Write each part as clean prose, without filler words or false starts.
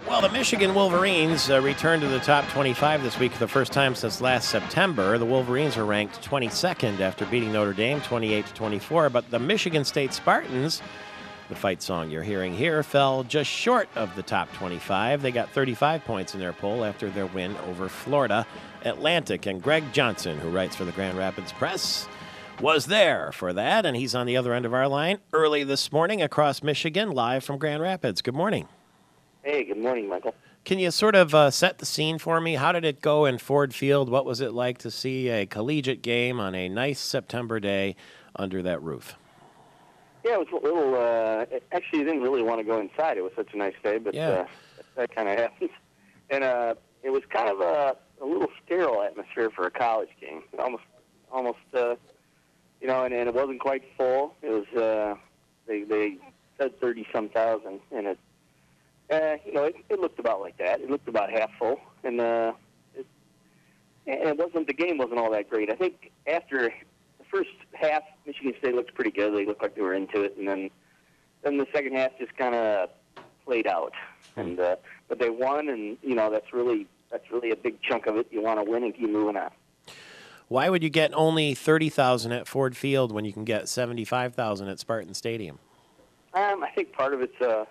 Well, the Michigan Wolverines returned to the top 25 this week for the first time since last September. The Wolverines are ranked 22nd after beating Notre Dame 28-24, but the Michigan State Spartans, the fight song you're hearing here, fell just short of the top 25. They got 35 points in their poll after their win over Florida Atlantic. And Greg Johnson, who writes for the Grand Rapids Press, was there for that, and he's on the other end of our line early this morning across Michigan, live from Grand Rapids. Good morning. Hey, good morning, Michael. Can you sort of set the scene for me? How did it go in Ford Field? What was it like to see a collegiate game on a nice September day under that roof? Yeah, it was a little, actually, I didn't really want to go inside. It was such a nice day, but Yeah. that kind of happens. And it was kind of a little sterile atmosphere for a college game. Almost, you know, and it wasn't quite full. It was, they said 30-some thousand, and it, you know, it looked about like that. It looked about half full, and the game wasn't all that great. I think after the first half, Michigan State looked pretty good. They looked like they were into it, and then the second half just kind of played out. And but they won, and you know that's really a big chunk of it. You want to win and keep moving on. Why would you get only 30,000 at Ford Field when you can get 75,000 at Spartan Stadium? I think part of it's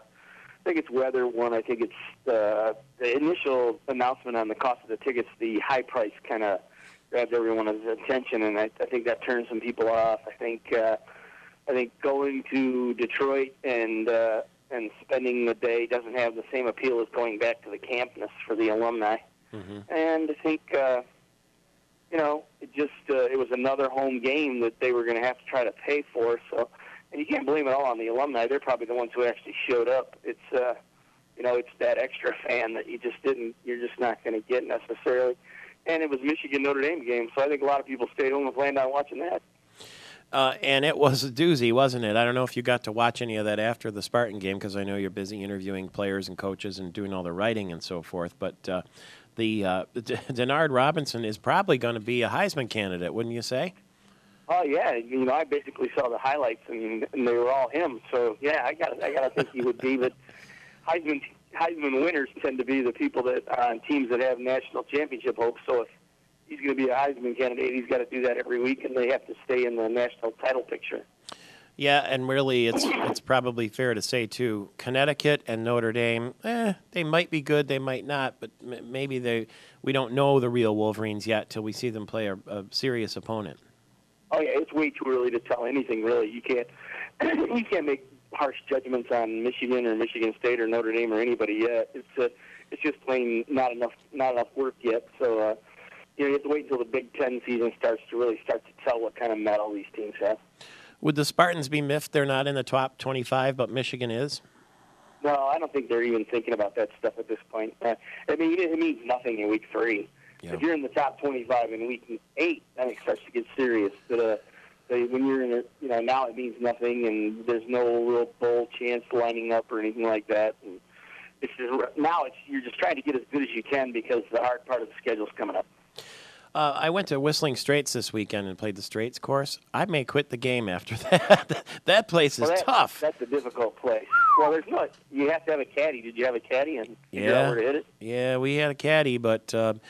I think it's weather. One, I think it's the initial announcement on the cost of the tickets. The high price kind of grabbed everyone's attention, and I think that turned some people off. I think going to Detroit and spending the day doesn't have the same appeal as going back to the campus for the alumni. Mm-hmm. And I think you know, it was another home game that they were going to have to try to pay for. So. And you can't blame it all on the alumni. They're probably the ones who actually showed up. It's, you know, it's that extra fan that you're just not going to get necessarily. And it was Michigan Notre Dame game, so I think a lot of people stayed home and planned on watching that. And it was a doozy, wasn't it? I don't know if you got to watch any of that after the Spartan game because I know you're busy interviewing players and coaches and doing all the writing and so forth. But Denard Robinson is probably going to be a Heisman candidate, wouldn't you say? Oh yeah, you know, I basically saw the highlights and they were all him. So yeah, I gotta think he would be. But Heisman winners tend to be the people that are on teams that have national championship hopes. So if he's going to be a Heisman candidate, he's got to do that every week, and they have to stay in the national title picture. Yeah, and really, it's probably fair to say too, Connecticut and Notre Dame, they might be good, they might not, but maybe we don't know the real Wolverines yet till we see them play a serious opponent. Oh yeah, it's way too early to tell anything really. You can't make harsh judgments on Michigan or Michigan State or Notre Dame or anybody yet. It's just plain not enough work yet. So you know, you have to wait until the Big Ten season starts to tell what kind of mettle these teams have. Would the Spartans be miffed they're not in the top 25, but Michigan is? No, I don't think they're even thinking about that stuff at this point. I mean, it means nothing in week 3. Yeah. If you're in the top 25 in week 8, then it starts to get serious. But when you're in it, you know, now it means nothing, and there's no real bowl chance lining up or anything like that. And you're just trying to get as good as you can because the hard part of the schedule's coming up. I went to Whistling Straits this weekend and played the Straits course. I may quit the game after that. That place is tough. That's a difficult place. Well, you have to have a caddy. Did you have a caddy and figure out where to hit it? Yeah, we had a caddy, but the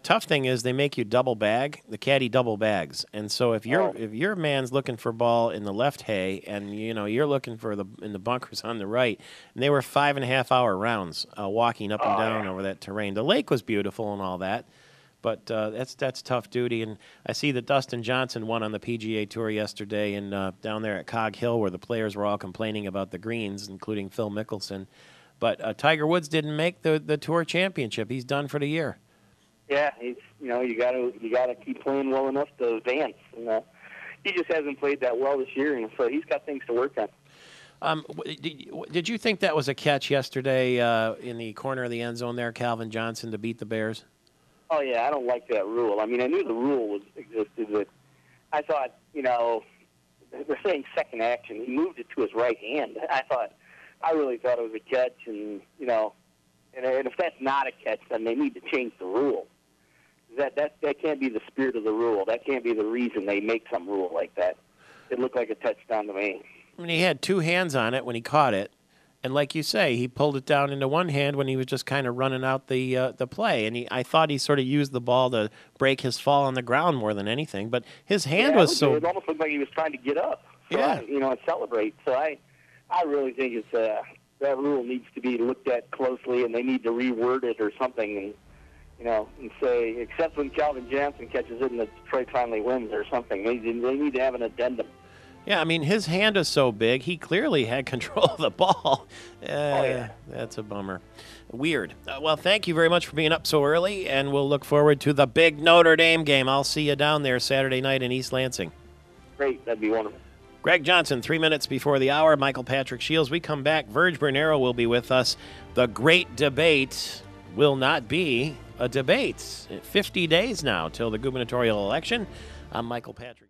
tough thing is they make you double bag. The caddy double bags, and so if your man's looking for ball in the left hay, and you know you're looking for in the bunkers on the right, and they were 5.5 hour rounds walking up and down over that terrain. The lake was beautiful and all that, but that's tough duty. And I see that Dustin Johnson won on the PGA Tour yesterday, and down there at Cog Hill, where the players were all complaining about the greens, including Phil Mickelson. But Tiger Woods didn't make the Tour Championship. He's done for the year. Yeah, you gotta keep playing well enough to advance, and he just hasn't played that well this year, and so he's got things to work on. Did you think that was a catch yesterday in the corner of the end zone there, Calvin Johnson, to beat the Bears? Oh yeah, I don't like that rule. I mean, I knew the rule existed, but I thought, you know, they're saying second action. He moved it to his right hand. I really thought it was a catch, and you know, and if that's not a catch, then they need to change the rule. That can't be the spirit of the rule. That can't be the reason they make some rule like that. It looked like a touchdown to me. I mean, he had two hands on it when he caught it, And like you say, he pulled it down into one hand when he was just kind of running out the play. And I thought he sort of used the ball to break his fall on the ground more than anything. But his hand was so... It almost looked like he was trying to get up. So yeah. And celebrate. So I really think it's that rule needs to be looked at closely, and they need to reword it or something, and say, except when Calvin Jansen catches it and Detroit finally wins or something. They need to have an addendum. Yeah, I mean, his hand is so big, he clearly had control of the ball. Yeah. That's a bummer. Weird. Well, thank you very much for being up so early, and we'll look forward to the big Notre Dame game. I'll see you down there Saturday night in East Lansing. Great. That'd be wonderful. Greg Johnson, 3 minutes before the hour. Michael Patrick Shields. We come back. Verge Bernero will be with us. The great debate will not be a debate. 50 days now till the gubernatorial election. I'm Michael Patrick.